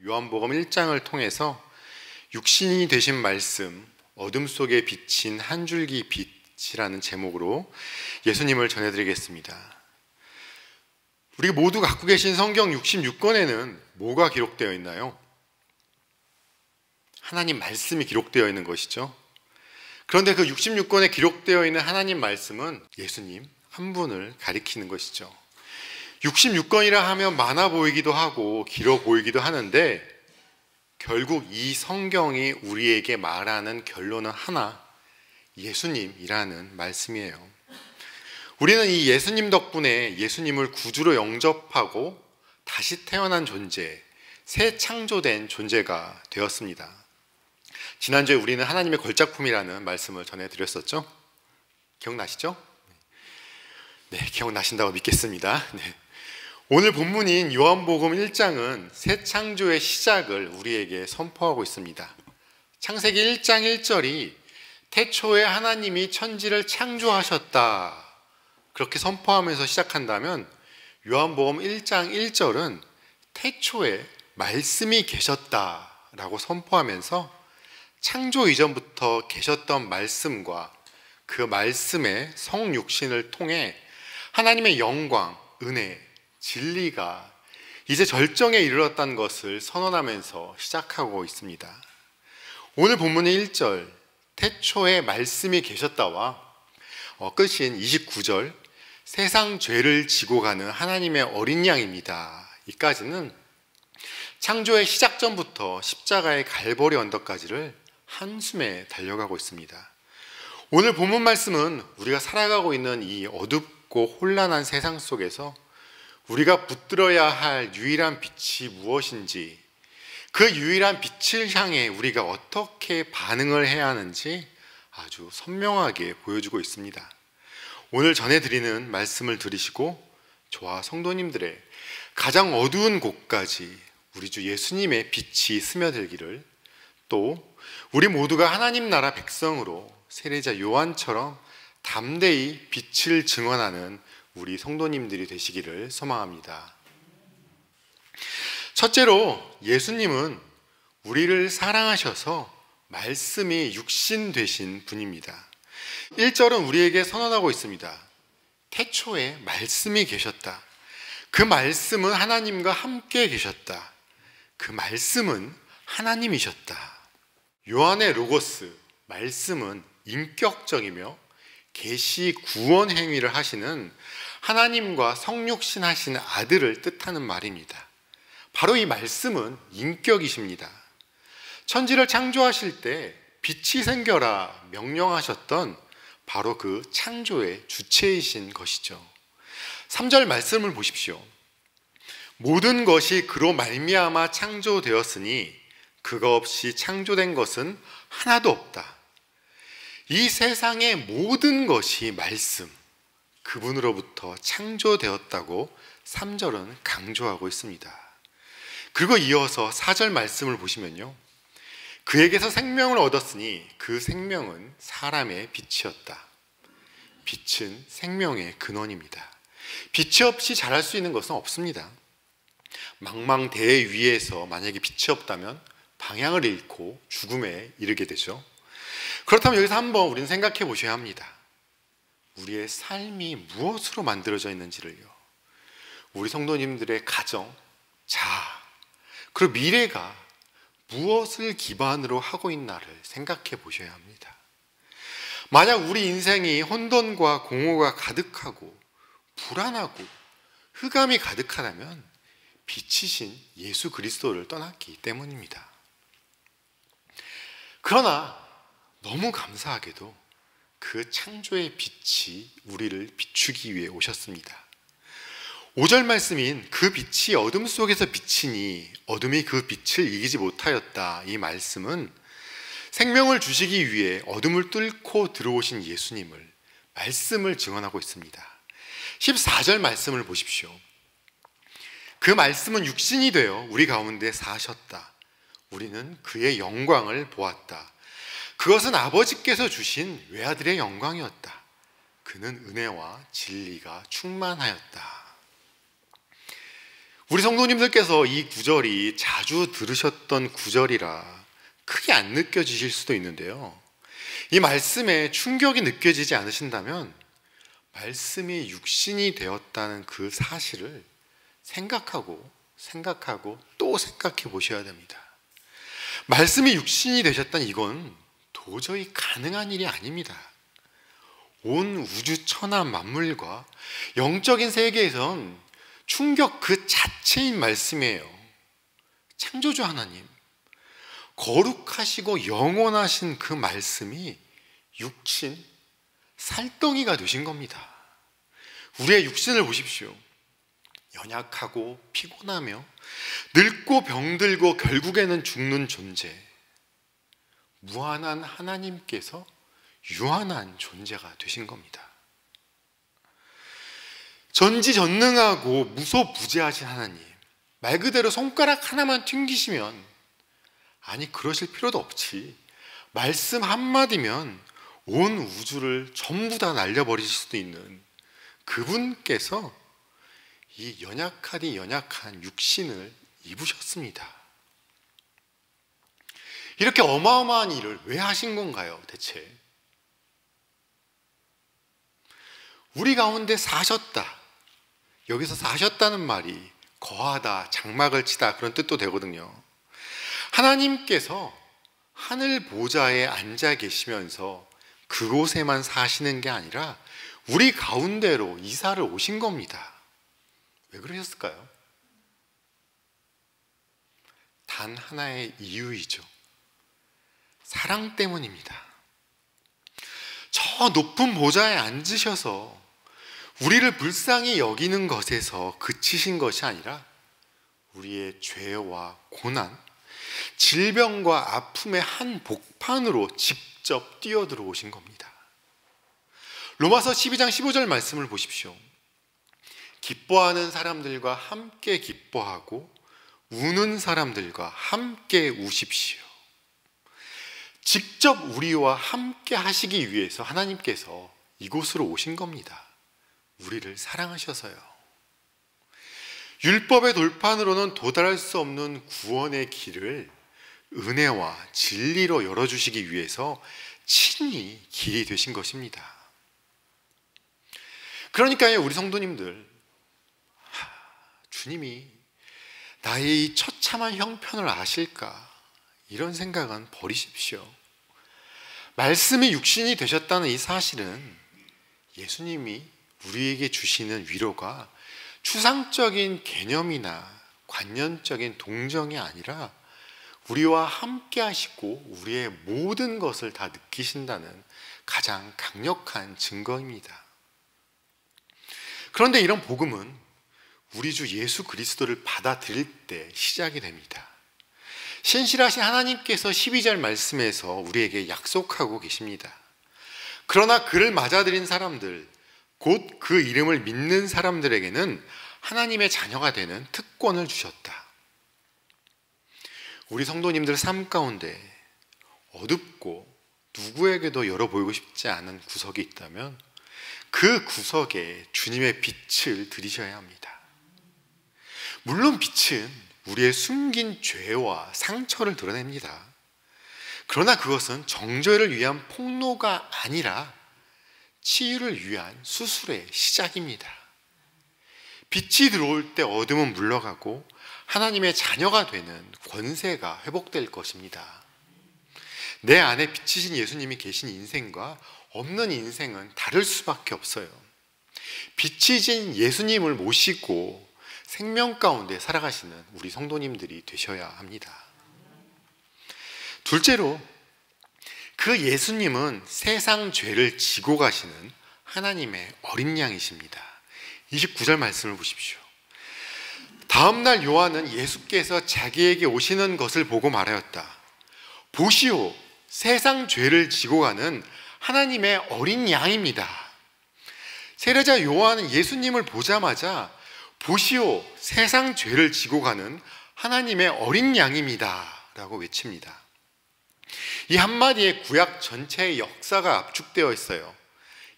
요한복음 1장을 통해서 육신이 되신 말씀, 어둠 속에 비친 한 줄기 빛이라는 제목으로 예수님을 전해드리겠습니다. 우리 모두 갖고 계신 성경 66권에는 뭐가 기록되어 있나요? 하나님 말씀이 기록되어 있는 것이죠. 그런데 그 66권에 기록되어 있는 하나님 말씀은 예수님 한 분을 가리키는 것이죠. 66권이라 하면 많아 보이기도 하고 길어 보이기도 하는데 결국 이 성경이 우리에게 말하는 결론은 하나, 예수님이라는 말씀이에요. 우리는 이 예수님 덕분에 예수님을 구주로 영접하고 다시 태어난 존재, 새 창조된 존재가 되었습니다. 지난주에 우리는 하나님의 걸작품이라는 말씀을 전해드렸었죠? 기억나시죠? 네, 기억나신다고 믿겠습니다. 네. 오늘 본문인 요한복음 1장은 새 창조의 시작을 우리에게 선포하고 있습니다. 창세기 1장 1절이 태초에 하나님이 천지를 창조하셨다, 그렇게 선포하면서 시작한다면 요한복음 1장 1절은 태초에 말씀이 계셨다라고 선포하면서 창조 이전부터 계셨던 말씀과 그 말씀의 성육신을 통해 하나님의 영광, 은혜, 진리가 이제 절정에 이르렀다는 것을 선언하면서 시작하고 있습니다. 오늘 본문의 1절 태초에 말씀이 계셨다와 끝인 29절 세상 죄를 지고 가는 하나님의 어린 양입니다, 이까지는 창조의 시작 전부터 십자가의 갈보리 언덕까지를 한숨에 달려가고 있습니다. 오늘 본문 말씀은 우리가 살아가고 있는 이 어둡고 혼란한 세상 속에서 우리가 붙들어야 할 유일한 빛이 무엇인지, 그 유일한 빛을 향해 우리가 어떻게 반응을 해야 하는지 아주 선명하게 보여주고 있습니다. 오늘 전해드리는 말씀을 들으시고 저와 성도님들의 가장 어두운 곳까지 우리 주 예수님의 빛이 스며들기를, 또 우리 모두가 하나님 나라 백성으로 세례자 요한처럼 담대히 빛을 증언하는 우리 성도님들이 되시기를 소망합니다. 첫째로 예수님은 우리를 사랑하셔서 말씀이 육신 되신 분입니다. 1절은 우리에게 선언하고 있습니다. 태초에 말씀이 계셨다. 그 말씀은 하나님과 함께 계셨다. 그 말씀은 하나님이셨다. 요한의 로고스, 말씀은 인격적이며 계시 구원 행위를 하시는 하나님과 성육신 하신 아들을 뜻하는 말입니다. 바로 이 말씀은 인격이십니다. 천지를 창조하실 때 빛이 생겨라 명령하셨던 바로 그 창조의 주체이신 것이죠. 3절 말씀을 보십시오. 모든 것이 그로 말미암아 창조되었으니 그거 없이 창조된 것은 하나도 없다. 이 세상의 모든 것이 말씀, 그분으로부터 창조되었다고 3절은 강조하고 있습니다. 그리고 이어서 4절 말씀을 보시면요, 그에게서 생명을 얻었으니 그 생명은 사람의 빛이었다. 빛은 생명의 근원입니다. 빛이 없이 자랄 수 있는 것은 없습니다. 망망대해 위에서 만약에 빛이 없다면 방향을 잃고 죽음에 이르게 되죠. 그렇다면 여기서 한번 우리는 생각해 보셔야 합니다. 우리의 삶이 무엇으로 만들어져 있는지를요. 우리 성도님들의 가정, 자아, 그리고 미래가 무엇을 기반으로 하고 있나를 생각해 보셔야 합니다. 만약 우리 인생이 혼돈과 공허가 가득하고 불안하고 흑암이 가득하다면 빛이신 예수 그리스도를 떠났기 때문입니다. 그러나 너무 감사하게도 그 창조의 빛이 우리를 비추기 위해 오셨습니다. 5절 말씀인 그 빛이 어둠 속에서 비치니 어둠이 그 빛을 이기지 못하였다, 이 말씀은 생명을 주시기 위해 어둠을 뚫고 들어오신 예수님을, 말씀을 증언하고 있습니다. 14절 말씀을 보십시오. 그 말씀은 육신이 되어 우리 가운데 사셨다. 우리는 그의 영광을 보았다. 그것은 아버지께서 주신 외아들의 영광이었다. 그는 은혜와 진리가 충만하였다. 우리 성도님들께서 이 구절이 자주 들으셨던 구절이라 크게 안 느껴지실 수도 있는데요, 이 말씀에 충격이 느껴지지 않으신다면 말씀이 육신이 되었다는 그 사실을 생각하고 또 생각해 보셔야 됩니다. 말씀이 육신이 되셨다는 이건 도저히 가능한 일이 아닙니다. 온 우주 천하 만물과 영적인 세계에선 충격 그 자체인 말씀이에요. 창조주 하나님, 거룩하시고 영원하신 그 말씀이 육신, 살덩이가 되신 겁니다. 우리의 육신을 보십시오. 연약하고 피곤하며 늙고 병들고 결국에는 죽는 존재, 무한한 하나님께서 유한한 존재가 되신 겁니다. 전지전능하고 무소부재하신 하나님, 말 그대로 손가락 하나만 튕기시면, 아니 그러실 필요도 없지, 말씀 한마디면 온 우주를 전부 다 날려버리실 수도 있는 그분께서 이 연약하디 연약한 육신을 입으셨습니다. 이렇게 어마어마한 일을 왜 하신 건가요, 대체? 우리 가운데 사셨다. 여기서 사셨다는 말이 거하다, 장막을 치다 그런 뜻도 되거든요. 하나님께서 하늘 보좌에 앉아 계시면서 그곳에만 사시는 게 아니라 우리 가운데로 이사를 오신 겁니다. 왜 그러셨을까요? 단 하나의 이유이죠. 사랑 때문입니다. 저 높은 보좌에 앉으셔서 우리를 불쌍히 여기는 것에서 그치신 것이 아니라 우리의 죄와 고난, 질병과 아픔의 한 복판으로 직접 뛰어들어오신 겁니다. 로마서 12장 15절 말씀을 보십시오. 기뻐하는 사람들과 함께 기뻐하고 우는 사람들과 함께 우십시오. 직접 우리와 함께 하시기 위해서 하나님께서 이곳으로 오신 겁니다. 우리를 사랑하셔서요. 율법의 돌판으로는 도달할 수 없는 구원의 길을 은혜와 진리로 열어주시기 위해서 친히 길이 되신 것입니다. 그러니까요, 우리 성도님들, 주님이 나의 이 처참한 형편을 아실까? 이런 생각은 버리십시오. 말씀이 육신이 되셨다는 이 사실은 예수님이 우리에게 주시는 위로가 추상적인 개념이나 관념적인 동정이 아니라 우리와 함께 하시고 우리의 모든 것을 다 느끼신다는 가장 강력한 증거입니다. 그런데 이런 복음은 우리 주 예수 그리스도를 받아들일 때 시작이 됩니다. 신실하신 하나님께서 12절 말씀에서 우리에게 약속하고 계십니다. 그러나 그를 맞아들인 사람들, 곧 그 이름을 믿는 사람들에게는 하나님의 자녀가 되는 특권을 주셨다. 우리 성도님들 삶 가운데 어둡고 누구에게도 열어보이고 싶지 않은 구석이 있다면 그 구석에 주님의 빛을 들이셔야 합니다. 물론 빛은 우리의 숨긴 죄와 상처를 드러냅니다. 그러나 그것은 정죄를 위한 폭로가 아니라 치유를 위한 수술의 시작입니다. 빛이 들어올 때 어둠은 물러가고 하나님의 자녀가 되는 권세가 회복될 것입니다. 내 안에 빛이신 예수님이 계신 인생과 없는 인생은 다를 수밖에 없어요. 빛이신 예수님을 모시고 생명 가운데 살아가시는 우리 성도님들이 되셔야 합니다. 둘째로, 그 예수님은 세상 죄를 지고 가시는 하나님의 어린 양이십니다. 29절 말씀을 보십시오. 다음날 요한은 예수께서 자기에게 오시는 것을 보고 말하였다. 보시오, 세상 죄를 지고 가는 하나님의 어린 양입니다. 세례자 요한은 예수님을 보자마자 보시오, 세상 죄를 지고 가는 하나님의 어린 양입니다 라고 외칩니다. 이 한마디에 구약 전체의 역사가 압축되어 있어요.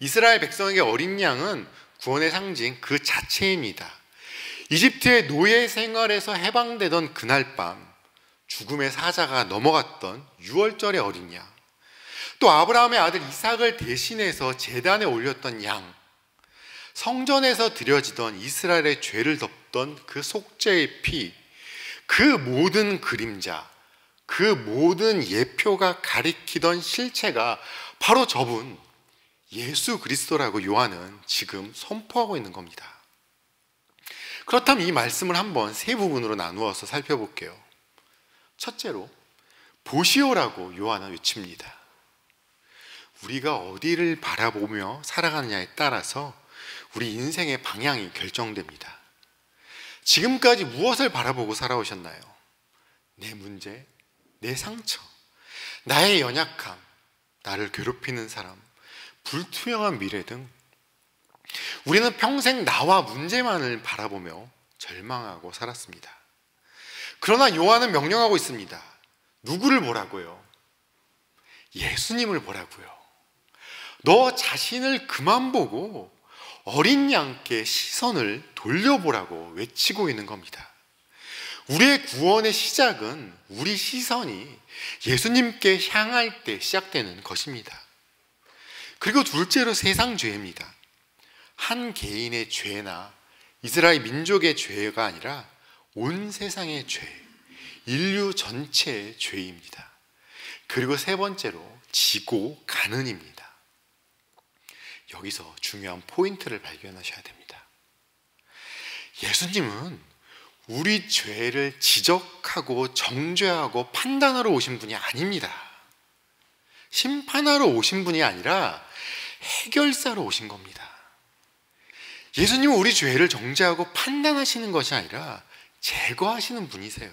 이스라엘 백성에게 어린 양은 구원의 상징 그 자체입니다. 이집트의 노예 생활에서 해방되던 그날 밤 죽음의 사자가 넘어갔던 6월절의 어린 양, 또 아브라함의 아들 이삭을 대신해서 제단에 올렸던 양, 성전에서 드려지던 이스라엘의 죄를 덮던 그 속죄의 피, 그 모든 그림자, 그 모든 예표가 가리키던 실체가 바로 저분 예수 그리스도라고 요한은 지금 선포하고 있는 겁니다. 그렇다면 이 말씀을 한번 세 부분으로 나누어서 살펴볼게요. 첫째로 보시오라고 요한은 외칩니다. 우리가 어디를 바라보며 살아가느냐에 따라서 우리 인생의 방향이 결정됩니다. 지금까지 무엇을 바라보고 살아오셨나요? 내 문제, 내 상처, 나의 연약함, 나를 괴롭히는 사람, 불투명한 미래 등 우리는 평생 나와 문제만을 바라보며 절망하고 살았습니다. 그러나 요한은 명령하고 있습니다. 누구를 보라고요? 예수님을 보라고요. 너 자신을 그만 보고 어린 양께 시선을 돌려보라고 외치고 있는 겁니다. 우리의 구원의 시작은 우리 시선이 예수님께 향할 때 시작되는 것입니다. 그리고 둘째로 세상 죄입니다. 한 개인의 죄나 이스라엘 민족의 죄가 아니라 온 세상의 죄, 인류 전체의 죄입니다. 그리고 세 번째로 지고 가는입니다. 여기서 중요한 포인트를 발견하셔야 됩니다. 예수님은 우리 죄를 지적하고 정죄하고 판단하러 오신 분이 아닙니다. 심판하러 오신 분이 아니라 해결사로 오신 겁니다. 예수님은 우리 죄를 정죄하고 판단하시는 것이 아니라 제거하시는 분이세요.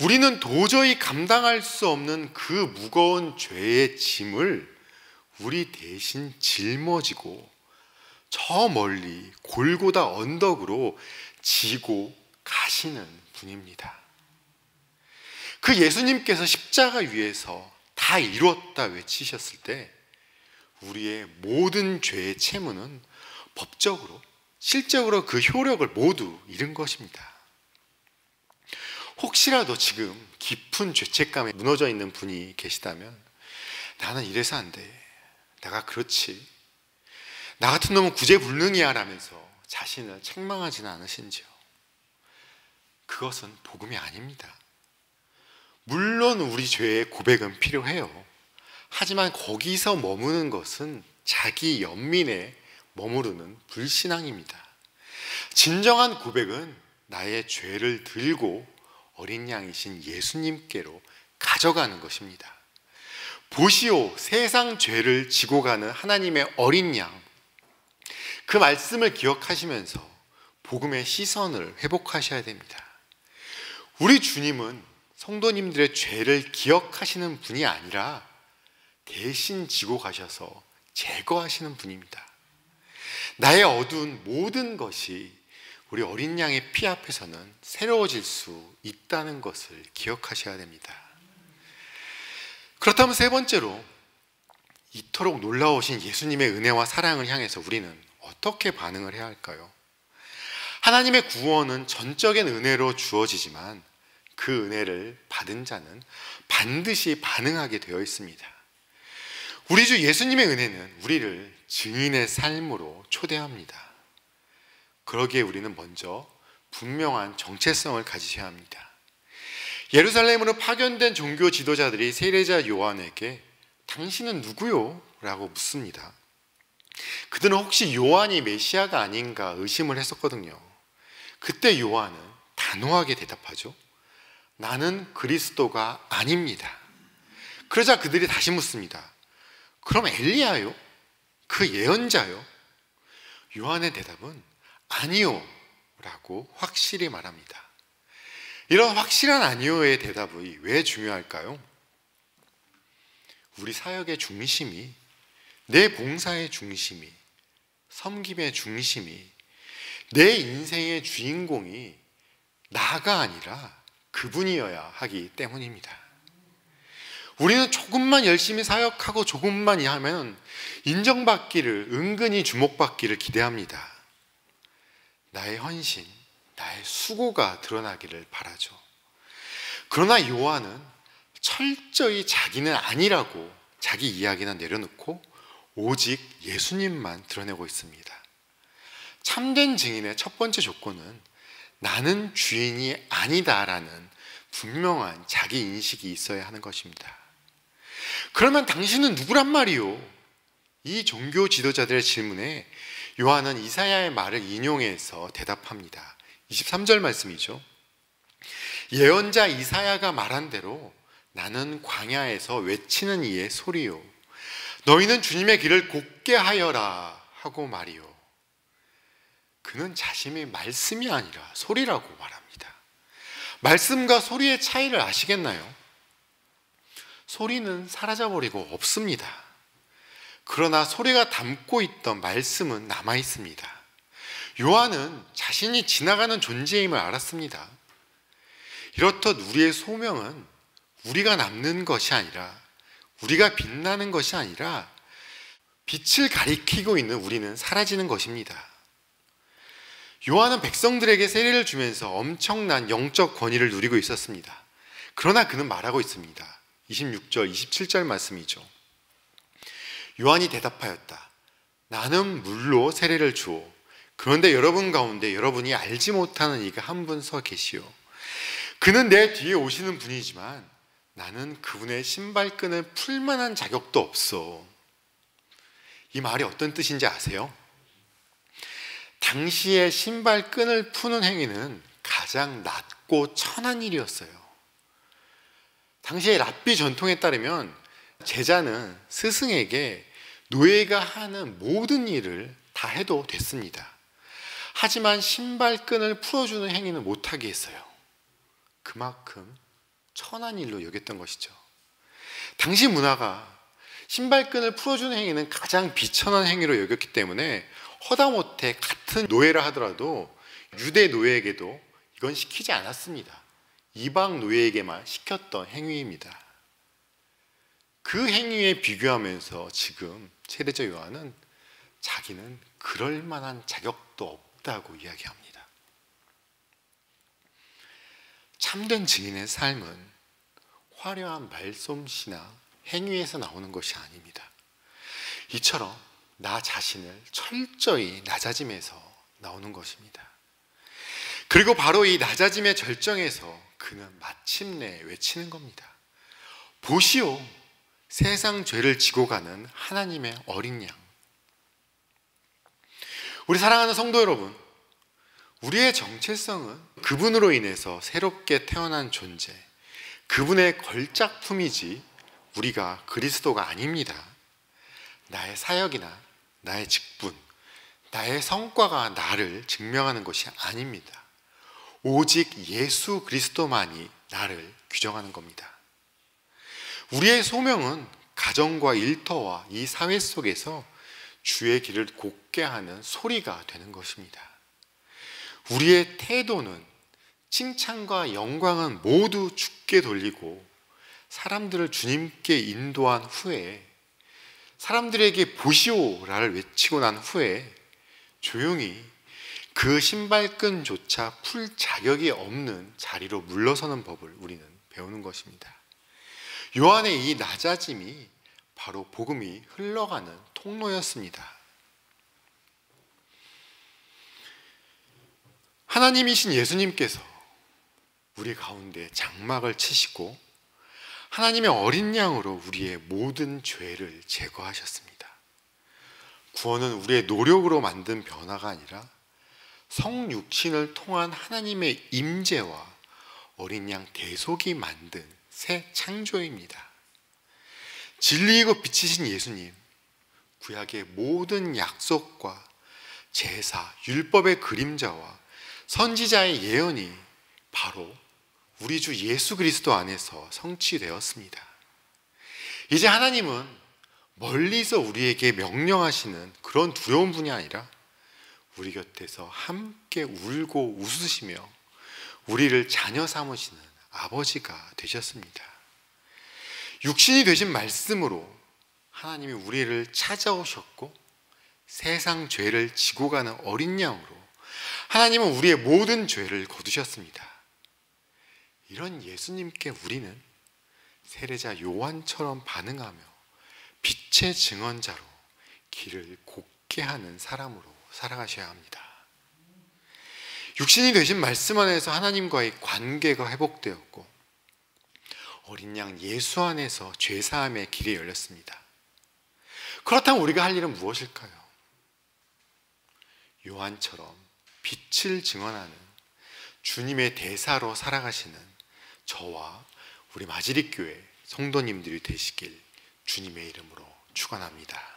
우리는 도저히 감당할 수 없는 그 무거운 죄의 짐을 우리 대신 짊어지고 저 멀리 골고다 언덕으로 지고 가시는 분입니다. 그 예수님께서 십자가 위에서 다 이루었다 외치셨을 때 우리의 모든 죄의 채무는 법적으로, 실적으로 그 효력을 모두 잃은 것입니다. 혹시라도 지금 깊은 죄책감에 무너져 있는 분이 계시다면 나는 이래서 안 돼, 내가 그렇지, 나 같은 놈은 구제불능이야 라면서 자신을 책망하지는 않으신지요? 그것은 복음이 아닙니다. 물론 우리 죄의 고백은 필요해요. 하지만 거기서 머무는 것은 자기 연민에 머무르는 불신앙입니다. 진정한 고백은 나의 죄를 들고 어린 양이신 예수님께로 가져가는 것입니다. 보시오, 세상 죄를 지고 가는 하나님의 어린 양, 그 말씀을 기억하시면서 복음의 시선을 회복하셔야 됩니다. 우리 주님은 성도님들의 죄를 기억하시는 분이 아니라 대신 지고 가셔서 제거하시는 분입니다. 나의 어두운 모든 것이 우리 어린 양의 피 앞에서는 새로워질 수 있다는 것을 기억하셔야 됩니다. 그렇다면 세 번째로 이토록 놀라우신 예수님의 은혜와 사랑을 향해서 우리는 어떻게 반응을 해야 할까요? 하나님의 구원은 전적인 은혜로 주어지지만 그 은혜를 받은 자는 반드시 반응하게 되어 있습니다. 우리 주 예수님의 은혜는 우리를 증인의 삶으로 초대합니다. 그러기에 우리는 먼저 분명한 정체성을 가지셔야 합니다. 예루살렘으로 파견된 종교 지도자들이 세례자 요한에게 당신은 누구요? 라고 묻습니다. 그들은 혹시 요한이 메시아가 아닌가 의심을 했었거든요. 그때 요한은 단호하게 대답하죠. 나는 그리스도가 아닙니다. 그러자 그들이 다시 묻습니다. 그럼 엘리야요? 그 예언자요? 요한의 대답은 아니요 라고 확실히 말합니다. 이런 확실한 아니요의 대답이 왜 중요할까요? 우리 사역의 중심이, 내 봉사의 중심이, 섬김의 중심이, 내 인생의 주인공이 나가 아니라 그분이어야 하기 때문입니다. 우리는 조금만 열심히 사역하고 조금만 하면 인정받기를, 은근히 주목받기를 기대합니다. 나의 헌신, 나의 수고가 드러나기를 바라죠. 그러나 요한은 철저히 자기는 아니라고 자기 이야기는 내려놓고 오직 예수님만 드러내고 있습니다. 참된 증인의 첫 번째 조건은 나는 주인이 아니다라는 분명한 자기 인식이 있어야 하는 것입니다. 그러면 당신은 누구란 말이요? 이 종교 지도자들의 질문에 요한은 이사야의 말을 인용해서 대답합니다. 23절 말씀이죠. 예언자 이사야가 말한 대로 나는 광야에서 외치는 이의 소리요 너희는 주님의 길을 곧게 하여라 하고 말이요. 그는 자신의 말씀이 아니라 소리라고 말합니다. 말씀과 소리의 차이를 아시겠나요? 소리는 사라져버리고 없습니다. 그러나 소리가 담고 있던 말씀은 남아 있습니다. 요한은 자신이 지나가는 존재임을 알았습니다. 이렇듯 우리의 소명은 우리가 남는 것이 아니라, 우리가 빛나는 것이 아니라 빛을 가리키고 있는 우리는 사라지는 것입니다. 요한은 백성들에게 세례를 주면서 엄청난 영적 권위를 누리고 있었습니다. 그러나 그는 말하고 있습니다. 26절, 27절 말씀이죠. 요한이 대답하였다. 나는 물로 세례를 주오. 그런데 여러분 가운데 여러분이 알지 못하는 이가 한 분 서 계시오. 그는 내 뒤에 오시는 분이지만 나는 그분의 신발끈을 풀 만한 자격도 없어. 이 말이 어떤 뜻인지 아세요? 당시의 신발끈을 푸는 행위는 가장 낮고 천한 일이었어요. 당시의 랍비 전통에 따르면 제자는 스승에게 노예가 하는 모든 일을 다 해도 됐습니다. 하지만 신발끈을 풀어주는 행위는 못하게 했어요. 그만큼 천한 일로 여겼던 것이죠. 당시 문화가 신발끈을 풀어주는 행위는 가장 비천한 행위로 여겼기 때문에 허다못해 같은 노예라 하더라도 유대 노예에게도 이건 시키지 않았습니다. 이방 노예에게만 시켰던 행위입니다. 그 행위에 비교하면서 지금 세례자 요한은 자기는 그럴 만한 자격도 없다고 이야기합니다. 참된 증인의 삶은 화려한 말솜씨나 행위에서 나오는 것이 아닙니다. 이처럼 나 자신을 철저히 낮아짐에서 나오는 것입니다. 그리고 바로 이 낮아짐의 절정에서 그는 마침내 외치는 겁니다. 보시오, 세상 죄를 지고 가는 하나님의 어린 양. 우리 사랑하는 성도 여러분, 우리의 정체성은 그분으로 인해서 새롭게 태어난 존재, 그분의 걸작품이지 우리가 그리스도가 아닙니다. 나의 사역이나 나의 직분, 나의 성과가 나를 증명하는 것이 아닙니다. 오직 예수 그리스도만이 나를 규정하는 겁니다. 우리의 소명은 가정과 일터와 이 사회 속에서 주의 길을 곧게 하는 소리가 되는 것입니다. 우리의 태도는 칭찬과 영광은 모두 주께 돌리고 사람들을 주님께 인도한 후에 사람들에게 보시오라를 외치고 난 후에 조용히 그 신발끈조차 풀 자격이 없는 자리로 물러서는 법을 우리는 배우는 것입니다. 요한의 이 낮아짐이 바로 복음이 흘러가는 통로였습니다. 하나님이신 예수님께서 우리 가운데 장막을 치시고 하나님의 어린 양으로 우리의 모든 죄를 제거하셨습니다. 구원은 우리의 노력으로 만든 변화가 아니라 성육신을 통한 하나님의 임재와 어린 양 대속이 만든 새 창조입니다. 진리이고 빛이신 예수님, 구약의 모든 약속과 제사, 율법의 그림자와 선지자의 예언이 바로 우리 주 예수 그리스도 안에서 성취되었습니다. 이제 하나님은 멀리서 우리에게 명령하시는 그런 두려운 분이 아니라 우리 곁에서 함께 울고 웃으시며 우리를 자녀 삼으시는 아버지가 되셨습니다. 육신이 되신 말씀으로 하나님이 우리를 찾아오셨고 세상 죄를 지고 가는 어린 양으로 하나님은 우리의 모든 죄를 거두셨습니다. 이런 예수님께 우리는 세례자 요한처럼 반응하며 빛의 증언자로 길을 곱게 하는 사람으로 살아가셔야 합니다. 육신이 되신 말씀 안에서 하나님과의 관계가 회복되었고 어린 양 예수 안에서 죄사함의 길이 열렸습니다. 그렇다면 우리가 할 일은 무엇일까요? 요한처럼 빛을 증언하는 주님의 대사로 살아가시는 저와 우리 마지릿교회 성도님들이 되시길 주님의 이름으로 축원합니다.